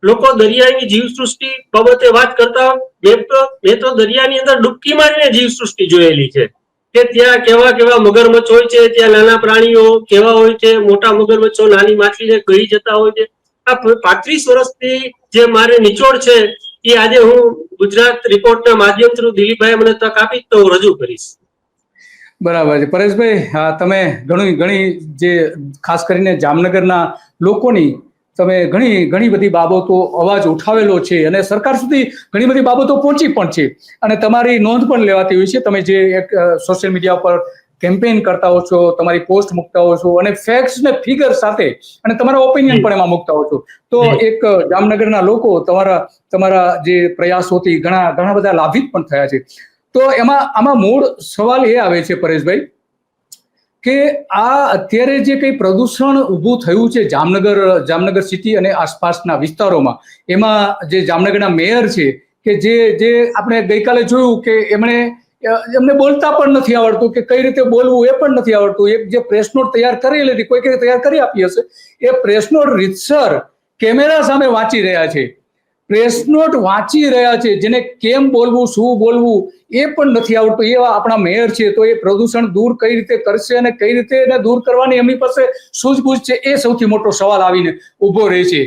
લોકો દરિયાની જીવસૃષ્ટિ બાબતે વાત કરતા મેં તો દરિયાની અંદર ડૂબકી મારીને જીવસૃષ્ટિ જોયેલી છે કે ત્યાં કેવા કેવા મગરમચ્છ હોય છે, ત્યાં નાના પ્રાણીઓ કેવા હોય છે, મોટા મગરમચ્છો નાની માછલીને ગળી જતા હોય છે. આ 35 વર્ષથી જે મારે નિચોડ છે એ આજે હું ગુજરાત રિપોર્ટના માધ્યમ થ્રુ દિલીપભાઈ મને તક આપી તો હું રજૂ કરીશ. બરાબર છે પરેશભાઈ, તમે ઘણી જે ખાસ કરીને જામનગરના લોકોની તમે ઘણી બધી બાબતો અવાજ ઉઠાવેલો છે અને સરકાર સુધી ઘણી બધી બાબતો પહોંચી પણ છે અને તમારી નોંધ પણ લેવાતી હોય છે. તમે જે એક સોશિયલ મીડિયા પર કેમ્પેઇન કરતા હો છો, તમારી પોસ્ટ મૂકતા હો છો અને ફેક્ટ્સ ને ફિગર સાથે અને તમારા ઓપિનિયન પણ એમાં મૂકતા હો છો. તો એક જામનગરના લોકો તમારા જે પ્રયાસોથી ઘણા બધા લાભિત પણ થયા છે. તો આમાં મૂળ સવાલ એ આવે છે પરેશભાઈ કે આ અત્યારે જે કંઈ પ્રદૂષણ ઊભું થયું છે જામનગર સિટી અને આસપાસના વિસ્તારોમાં, એમાં જે જામનગરના મેયર છે કે જે આપણે ગઈકાલે જોયું કે એમને બોલતા પણ નથી આવડતું કે કઈ રીતે બોલવું એ પણ નથી આવડતું. એક જે પ્રેસ નોટ તૈયાર કરેલી હતી, કોઈ તૈયાર કરી આપી હશે, એ પ્રેસ નોટ રીતસર કેમેરા સામે વાંચી રહ્યા છે. પ્રેસ નોટ વાંચી રહ્યા છે, જેને કેમ બોલવું, શું બોલવું એ પણ નથી આવડતું. એવા આપણા મેયર છે, તો એ પ્રદૂષણ દૂર કઈ રીતે કરશે અને કઈ રીતે એને દૂર કરવાની એમની પાસે સૂઝબૂઝ છે, એ સૌથી મોટો સવાલ આવીને ઉભો રહે છે.